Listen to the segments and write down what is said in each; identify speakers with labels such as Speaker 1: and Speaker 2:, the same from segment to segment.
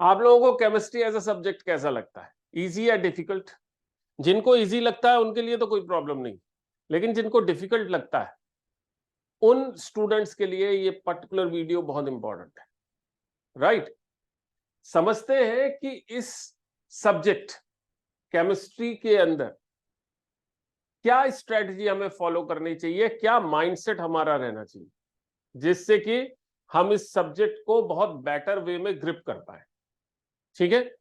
Speaker 1: आप लोगों को केमिस्ट्री एज अ सब्जेक्ट कैसा लगता है? इजी या डिफिकल्ट? जिनको इजी लगता है उनके लिए तो कोई प्रॉब्लम नहीं, लेकिन जिनको डिफिकल्ट लगता है उन स्टूडेंट्स के लिए ये पर्टिकुलर वीडियो बहुत इंपॉर्टेंट है। राइट? समझते हैं कि इस सब्जेक्ट केमिस्ट्री के अंदर क्या स्ट्रेटजी हमें फॉलो करनी चाहिए, क्या माइंडसेट हमारा रहना चाहिए जिससे कि हम इस सब्जेक्ट को बहुत बेटर वे में ग्रिप कर पाए। ठीक है,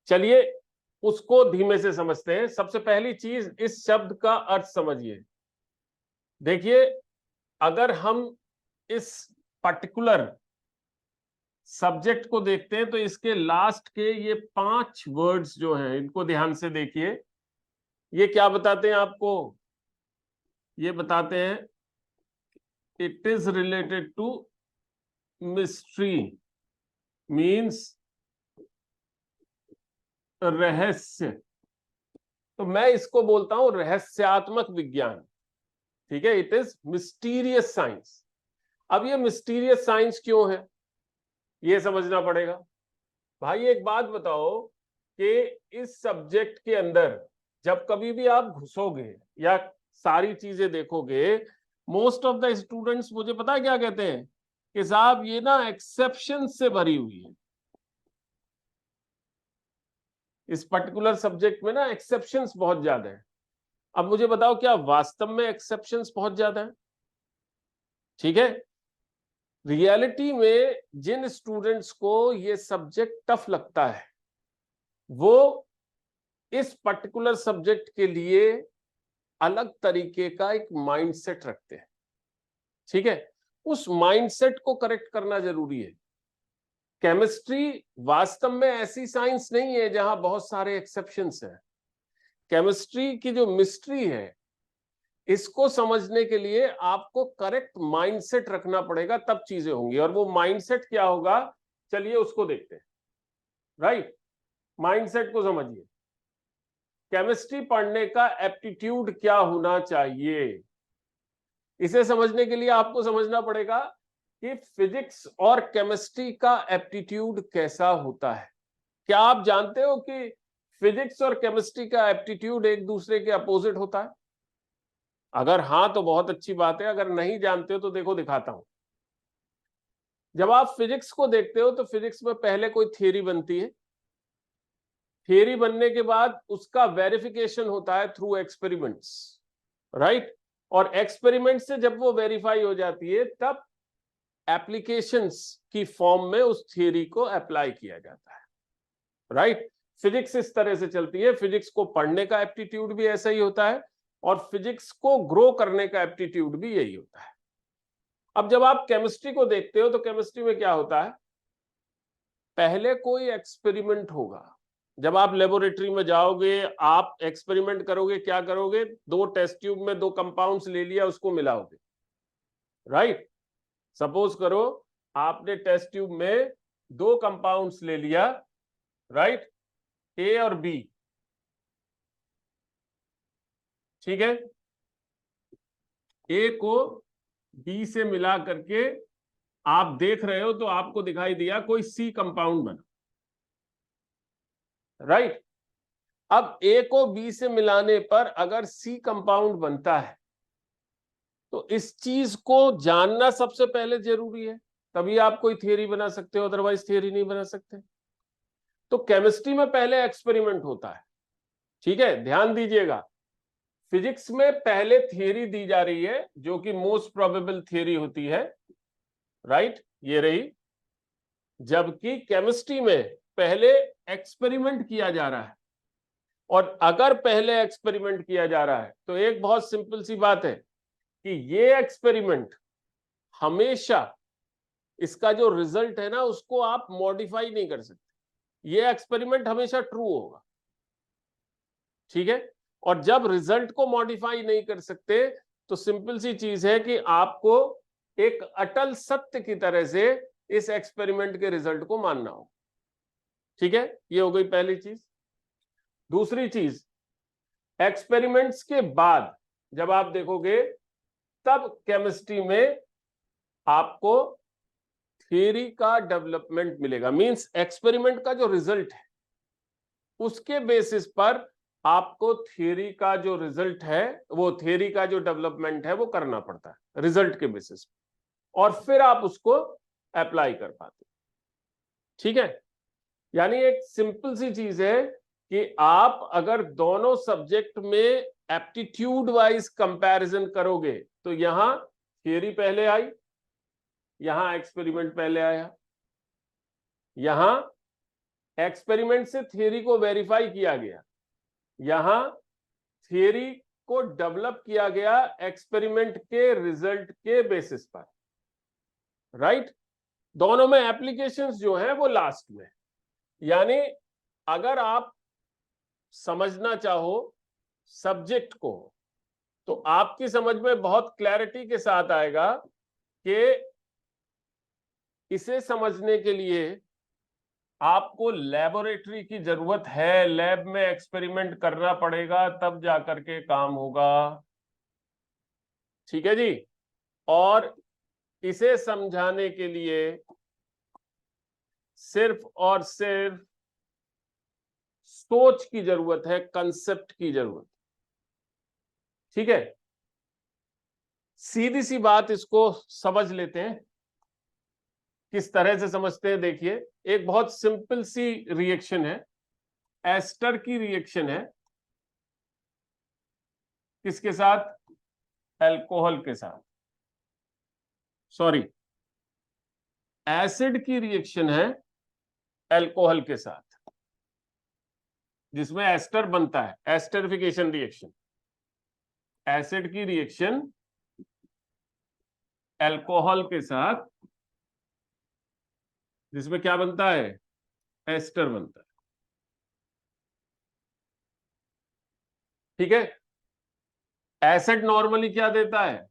Speaker 1: चलिए उसको धीमे से समझते हैं। सबसे पहली चीज, इस शब्द का अर्थ समझिए। देखिए, अगर हम इस पर्टिकुलर सब्जेक्ट को देखते हैं तो इसके लास्ट के ये 5 वर्ड्स जो हैं इनको ध्यान से देखिए। ये क्या बताते हैं आपको? ये बताते हैं it is related to mystery, means रहस्य। तो मैं इसको बोलता हूं रहस्यात्मक विज्ञान। ठीक है, इट इज मिस्टीरियस साइंस। अब ये मिस्टीरियस साइंस क्यों है ये समझना पड़ेगा। भाई एक बात बताओ कि इस सब्जेक्ट के अंदर जब कभी भी आप घुसोगे या सारी चीजें देखोगे, मोस्ट ऑफ द स्टूडेंट्स मुझे पता है क्या कहते हैं कि साहब ये ना एक्सेप्शन से भरी हुई है। इस पर्टिकुलर सब्जेक्ट में ना एक्सेप्शंस बहुत ज्यादा है। अब मुझे बताओ क्या वास्तव में एक्सेप्शंस बहुत ज्यादा है? ठीक है, रियलिटी में जिन स्टूडेंट्स को ये सब्जेक्ट टफ लगता है वो इस पर्टिकुलर सब्जेक्ट के लिए अलग तरीके का एक माइंडसेट रखते हैं। ठीक है, उस माइंडसेट को करेक्ट करना जरूरी है। केमिस्ट्री वास्तव में ऐसी साइंस नहीं है जहां बहुत सारे एक्सेप्शंस हैं। केमिस्ट्री की जो मिस्ट्री है इसको समझने के लिए आपको करेक्ट माइंडसेट रखना पड़ेगा, तब चीजें होंगी। और वो माइंडसेट क्या होगा, चलिए उसको देखते हैं। राइट, माइंडसेट को समझिए। केमिस्ट्री पढ़ने का एप्टीट्यूड क्या होना चाहिए, इसे समझने के लिए आपको समझना पड़ेगा कि फिजिक्स और केमिस्ट्री का एप्टीट्यूड कैसा होता है। क्या आप जानते हो कि फिजिक्स और केमिस्ट्री का एप्टीट्यूड एक दूसरे के अपोजिट होता है? अगर हाँ तो बहुत अच्छी बात है, अगर नहीं जानते हो तो देखो दिखाता हूं। जब आप फिजिक्स को देखते हो तो फिजिक्स में पहले कोई थियरी बनती है। थियरी बनने के बाद उसका वेरिफिकेशन होता है थ्रू एक्सपेरिमेंट्स। राइट, और एक्सपेरिमेंट से जब वो वेरीफाई हो जाती है तब एप्लीकेशंस की फॉर्म में उस थियरी को अप्लाई किया जाता है। राइट, फिजिक्स इस तरह से चलती है। फिजिक्स को पढ़ने का एप्टीट्यूड भी ऐसा ही होता है और फिजिक्स को ग्रो करने का एप्टीट्यूड भी यही होता है। अब जब आप केमिस्ट्री को देखते हो तो केमिस्ट्री में क्या होता है, पहले कोई एक्सपेरिमेंट होगा। जब आप लेबोरेटरी में जाओगे आप एक्सपेरिमेंट करोगे, क्या करोगे, 2 टेस्ट ट्यूब में 2 कंपाउंड्स ले लिया, उसको मिलाओगे। राइट, सपोज करो आपने टेस्ट ट्यूब में 2 कंपाउंड्स ले लिया, राइट, ए और बी। ठीक है, ए को बी से मिला करके आप देख रहे हो तो आपको दिखाई दिया कोई सी कंपाउंड बना। राइट, अब ए को बी से मिलाने पर अगर सी कंपाउंड बनता है तो इस चीज को जानना सबसे पहले जरूरी है, तभी आप कोई थियरी बना सकते हो, अदरवाइज थियरी नहीं बना सकते। तो केमिस्ट्री में पहले एक्सपेरिमेंट होता है। ठीक है, ध्यान दीजिएगा, फिजिक्स में पहले थियरी दी जा रही है जो कि मोस्ट प्रोबेबल थियरी होती है। राइट, ये रही। जबकि केमिस्ट्री में पहले एक्सपेरिमेंट किया जा रहा है। और अगर पहले एक्सपेरिमेंट किया जा रहा है तो एक बहुत सिंपल सी बात है कि ये एक्सपेरिमेंट हमेशा, इसका जो रिजल्ट है ना उसको आप मॉडिफाई नहीं कर सकते। ये एक्सपेरिमेंट हमेशा ट्रू होगा। ठीक है, और जब रिजल्ट को मॉडिफाई नहीं कर सकते तो सिंपल सी चीज है कि आपको एक अटल सत्य की तरह से इस एक्सपेरिमेंट के रिजल्ट को मानना हो। ठीक है, ये हो गई पहली चीज। दूसरी चीज, एक्सपेरिमेंट्स के बाद जब आप देखोगे तब केमिस्ट्री में आपको थियरी का डेवलपमेंट मिलेगा, मींस एक्सपेरिमेंट का जो रिजल्ट है उसके बेसिस पर आपको थियरी का जो रिजल्ट है, वो थियरी का जो डेवलपमेंट है वो करना पड़ता है रिजल्ट के बेसिस पर, और फिर आप उसको अप्लाई कर पाते। ठीक है, यानी एक सिंपल सी चीज है कि आप अगर दोनों सब्जेक्ट में एप्टीट्यूड वाइज कंपैरिजन करोगे तो यहां थियरी पहले आई, यहां एक्सपेरिमेंट पहले आया, यहां एक्सपेरिमेंट से थियरी को वेरीफाई किया गया, यहां थियरी को डेवलप किया गया एक्सपेरिमेंट के रिजल्ट के बेसिस पर, राइट। दोनों में एप्लीकेशंस जो है वो लास्ट में। यानी अगर आप समझना चाहो सब्जेक्ट को तो आपकी समझ में बहुत क्लैरिटी के साथ आएगा कि इसे समझने के लिए आपको लेबोरेटरी की जरूरत है, लैब में एक्सपेरिमेंट करना पड़ेगा तब जाकर के काम होगा। ठीक है जी। और इसे समझाने के लिए सिर्फ और सिर्फ सोच की जरूरत है, कंसेप्ट की जरूरत। ठीक है, सीधी सी बात, इसको समझ लेते हैं। किस तरह से समझते हैं देखिए, एक बहुत सिंपल सी रिएक्शन है, एस्टर की रिएक्शन है, किसके साथ? अल्कोहल के साथ, सॉरी, एसिड की रिएक्शन है अल्कोहल के साथ, जिसमें एस्टर बनता है, एस्टरिफिकेशन रिएक्शन। एसिड की रिएक्शन अल्कोहल के साथ, जिसमें क्या बनता है? एस्टर बनता है। ठीक है, एसिड नॉर्मली क्या देता है?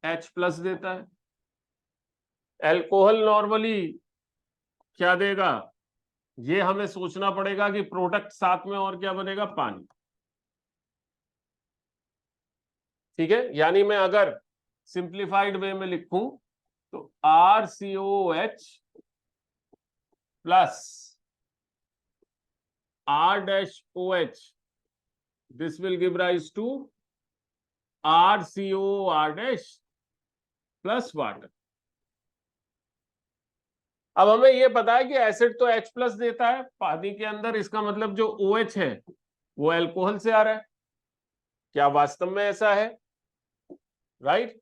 Speaker 1: H+ देता है। अल्कोहल नॉर्मली क्या देगा? ये हमें सोचना पड़ेगा कि प्रोडक्ट साथ में और क्या बनेगा? पानी। ठीक है, यानी मैं अगर सिंप्लीफाइड वे में लिखूं तो RCOH plus R-OH, this will give rise to RCOR- plus water. अब हमें यह पता है कि एसिड तो H+ देता है पानी के अंदर, इसका मतलब जो OH है वो अल्कोहल से आ रहा है। क्या वास्तव में ऐसा है? राइट।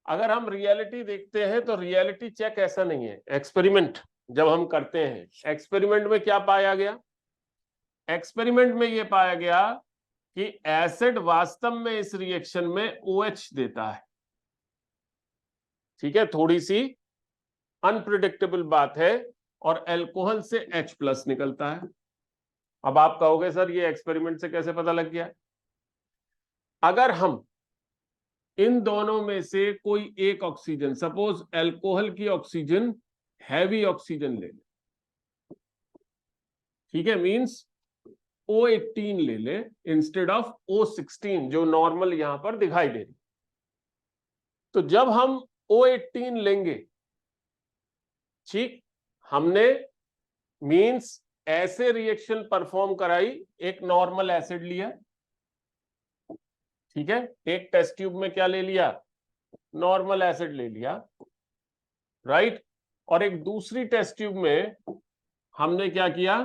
Speaker 1: अगर हम रियलिटी देखते हैं तो रियलिटी चेक ऐसा नहीं है। एक्सपेरिमेंट जब हम करते हैं, एक्सपेरिमेंट में क्या पाया गया? एक्सपेरिमेंट में यह पाया गया कि एसिड वास्तव में इस रिएक्शन में OH देता है। ठीक है, थोड़ी सी अनप्रिडिक्टेबल बात है, और अल्कोहल से H+ निकलता है। अब आप कहोगे सर ये एक्सपेरिमेंट से कैसे पता लग गया? अगर हम इन दोनों में से कोई एक ऑक्सीजन, सपोज अल्कोहल की ऑक्सीजन हैवी ऑक्सीजन ले ले, ठीक है, मींस O18 ले ले इंस्टेड ऑफ O16 जो नॉर्मल यहां पर दिखाई दे रही, तो जब हम O18 लेंगे, ठीक, हमने मींस ऐसे रिएक्शन परफॉर्म कराई, एक नॉर्मल एसिड लिया, ठीक है, एक टेस्ट ट्यूब में क्या ले लिया? नॉर्मल एसिड ले लिया, राइट। और एक दूसरी टेस्ट ट्यूब में हमने क्या किया?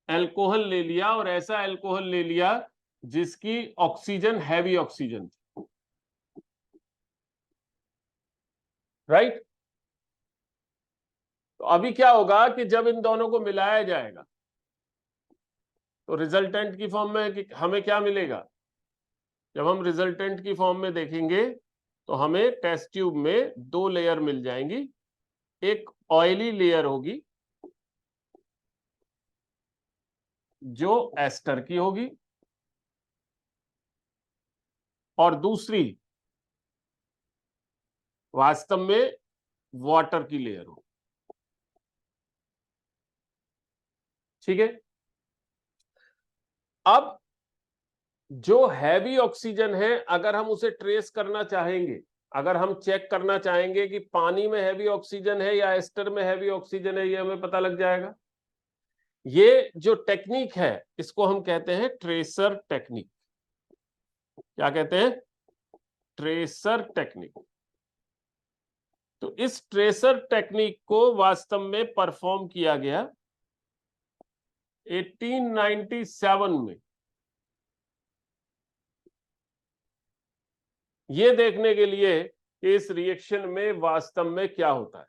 Speaker 1: अल्कोहल ले लिया, और ऐसा अल्कोहल ले लिया जिसकी ऑक्सीजन हैवी ऑक्सीजन थी, राइट। तो अभी क्या होगा कि जब इन दोनों को मिलाया जाएगा तो रिजल्टेंट की फॉर्म में हमें क्या मिलेगा? जब हम रिजल्टेंट की फॉर्म में देखेंगे तो हमें टेस्ट ट्यूब में 2 लेयर मिल जाएंगी। एक ऑयली लेयर होगी जो एस्टर की होगी, और दूसरी वास्तव में वाटर की लेयर होगी। ठीक है, अब जो हैवी ऑक्सीजन है अगर हम उसे ट्रेस करना चाहेंगे, अगर हम चेक करना चाहेंगे कि पानी में हैवी ऑक्सीजन है या एस्टर में हैवी ऑक्सीजन है, ये हमें पता लग जाएगा। ये जो टेक्निक है इसको हम कहते हैं ट्रेसर टेक्निक। क्या कहते हैं? Tracer technique. तो इस ट्रेसर टेक्निक को वास्तव में परफॉर्म किया गया 1897 में, ये देखने के लिए कि इस रिएक्शन में वास्तव में क्या होता है।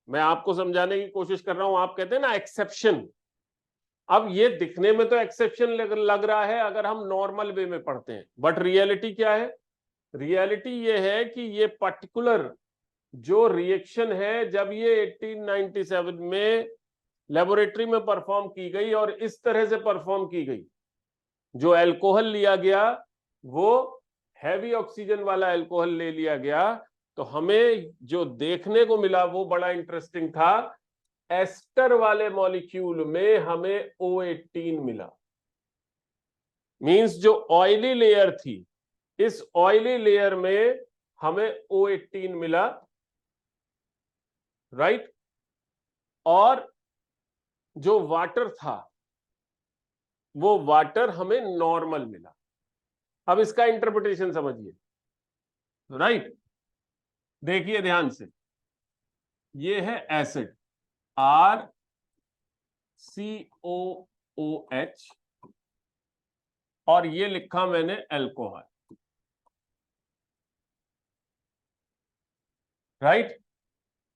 Speaker 1: मैं आपको समझाने की कोशिश कर रहा हूं। आप कहते हैं ना एक्सेप्शन, अब ये दिखने में तो एक्सेप्शन लग रहा है अगर हम नॉर्मल वे में पढ़ते हैं, बट रियलिटी क्या है? रियलिटी ये है कि ये पर्टिकुलर जो रिएक्शन है, जब ये 1897 में लेबोरेटरी में परफॉर्म की गई और इस तरह से परफॉर्म की गई, जो अल्कोहल लिया गया वो हैवी ऑक्सीजन वाला अल्कोहल ले लिया गया, तो हमें जो देखने को मिला वो बड़ा इंटरेस्टिंग था। एस्टर वाले मॉलिक्यूल में हमें O18 मिला। मींस जो ऑयली लेयर थी, इस ऑयली लेयर में हमें O18 मिला, राइट? और जो वाटर था वो वाटर हमें नॉर्मल मिला। अब इसका इंटरप्रिटेशन समझिए, राइट? देखिए ध्यान से, ये है एसिड RCOOH और ये लिखा मैंने अल्कोहल, राइट?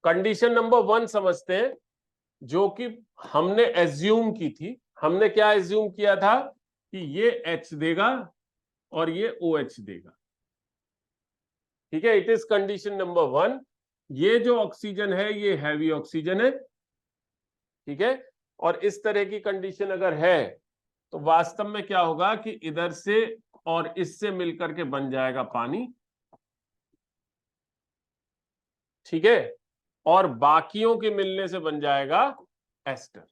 Speaker 1: कंडीशन नंबर 1 समझते हैं, जो कि हमने एज्यूम की थी। हमने क्या एज्यूम किया था कि ये H देगा और ये OH देगा, ठीक है? It is condition number 1। ये जो ऑक्सीजन है ये हैवी ऑक्सीजन है, ठीक है? और इस तरह की कंडीशन अगर है तो वास्तव में क्या होगा कि इधर से और इससे मिलकर के बन जाएगा पानी, ठीक है? और बाकियों के मिलने से बन जाएगा एस्टर।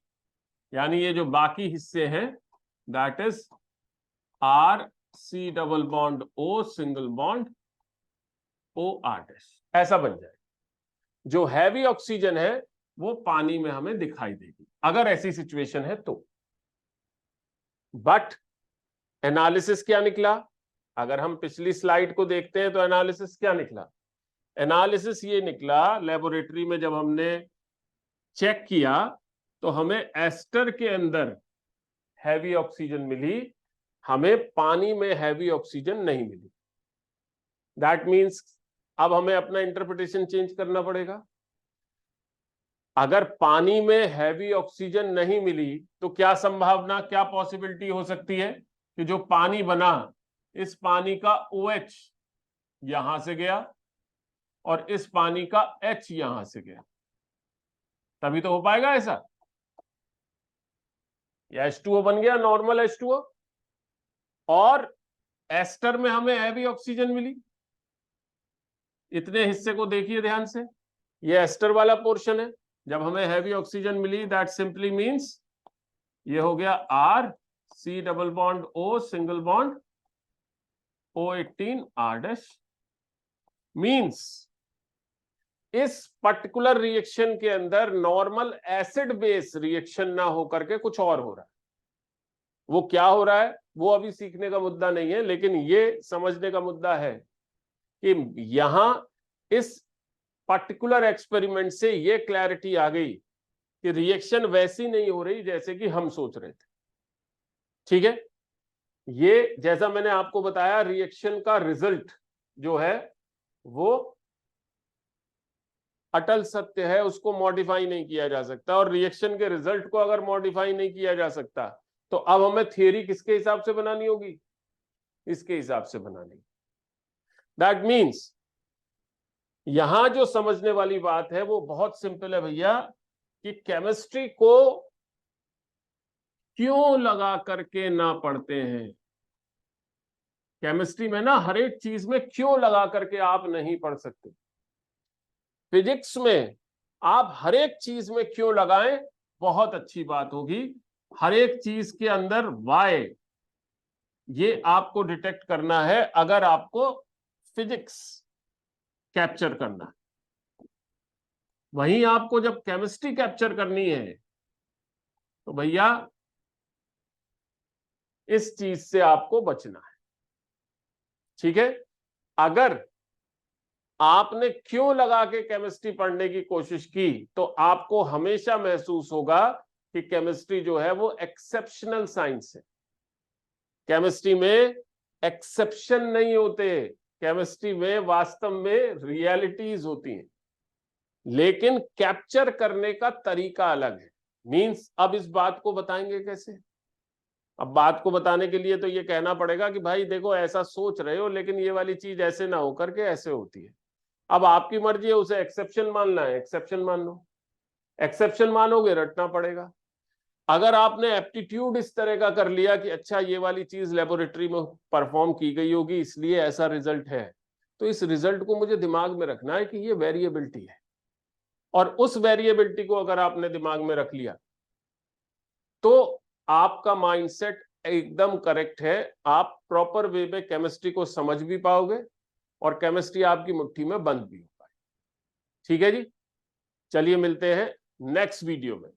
Speaker 1: यानी ये जो बाकी हिस्से हैं that is RC double bond O single bond OR-, ऐसा बन जाएगा। जो हैवी ऑक्सीजन है वो पानी में हमें दिखाई देगी अगर ऐसी सिचुएशन है तो। बट एनालिसिस क्या निकला? अगर हम पिछली स्लाइड को देखते हैं तो एनालिसिस क्या निकला? एनालिसिस ये निकला, लेबोरेटरी में जब हमने चेक किया तो हमें एस्टर के अंदर हैवी ऑक्सीजन मिली, हमें पानी में हैवी ऑक्सीजन नहीं मिली। दैट मीन्स अब हमें अपना इंटरप्रिटेशन चेंज करना पड़ेगा। अगर पानी में हैवी ऑक्सीजन नहीं मिली तो क्या संभावना, क्या पॉसिबिलिटी हो सकती है कि जो पानी बना, इस पानी का OH यहां से गया और इस पानी का H यहां से गया, तभी तो हो पाएगा ऐसा। या H2O बन गया, नॉर्मल H2O, और एस्टर में हमें हैवी ऑक्सीजन मिली। इतने हिस्से को देखिए ध्यान से, ये एस्टर वाला पोर्शन है। जब हमें हैवी ऑक्सीजन मिली दैट सिंपली मींस ये हो गया RC double bond O single bond O18 R-, means इस पर्टिकुलर रिएक्शन के अंदर नॉर्मल एसिड बेस रिएक्शन ना होकर के कुछ और हो रहा है। वो क्या हो रहा है वो अभी सीखने का मुद्दा नहीं है, लेकिन ये समझने का मुद्दा है कि यहां इस पर्टिकुलर एक्सपेरिमेंट से ये क्लैरिटी आ गई कि रिएक्शन वैसी नहीं हो रही जैसे कि हम सोच रहे थे, ठीक है? ये जैसा मैंने आपको बताया, रिएक्शन का रिजल्ट जो है वो अटल सत्य है, उसको मॉडिफाई नहीं किया जा सकता। और रिएक्शन के रिजल्ट को अगर मॉडिफाई नहीं किया जा सकता तो अब हमें थियरी किसके हिसाब से बनानी होगी? इसके हिसाब से बनानी। दैट मीन्स यहां जो समझने वाली बात है वो बहुत सिंपल है भैया, कि केमिस्ट्री को क्यों लगा करके ना पढ़ते हैं। केमिस्ट्री में ना हर एक चीज में क्यों लगा करके आप नहीं पढ़ सकते। फिजिक्स में आप हर एक चीज में क्यों लगाएं, बहुत अच्छी बात होगी। हर एक चीज के अंदर वाई, ये आपको डिटेक्ट करना है अगर आपको फिजिक्स कैप्चर करना। वहीं आपको जब केमिस्ट्री कैप्चर करनी है तो भैया इस चीज से आपको बचना है। ठीक है, अगर आपने क्यों लगा के केमिस्ट्री पढ़ने की कोशिश की तो आपको हमेशा महसूस होगा कि केमिस्ट्री जो है वो एक्सेप्शनल साइंस है। केमिस्ट्री में एक्सेप्शन नहीं होते, केमिस्ट्री में वास्तव में रियलिटीज होती हैं, लेकिन कैप्चर करने का तरीका अलग है। मींस अब इस बात को बताएंगे कैसे? अब बात को बताने के लिए तो ये कहना पड़ेगा कि भाई देखो ऐसा सोच रहे हो लेकिन ये वाली चीज ऐसे ना होकर के ऐसे होती है। अब आपकी मर्जी है, उसे एक्सेप्शन मानना है एक्सेप्शन मान लो, एक्सेप्शन मानोगे रटना पड़ेगा। अगर आपने एप्टीट्यूड इस तरह का कर लिया कि अच्छा ये वाली चीज लेबोरेटरी में परफॉर्म की गई होगी इसलिए ऐसा रिजल्ट है, तो इस रिजल्ट को मुझे दिमाग में रखना है कि ये वेरिएबिलिटी है, और उस वेरिएबिलिटी को अगर आपने दिमाग में रख लिया तो आपका माइंडसेट एकदम करेक्ट है। आप प्रॉपर वे में केमिस्ट्री को समझ भी पाओगे और केमिस्ट्री आपकी मुट्ठी में बंद भी हो पाए। ठीक है जी, चलिए मिलते हैं नेक्स्ट वीडियो में।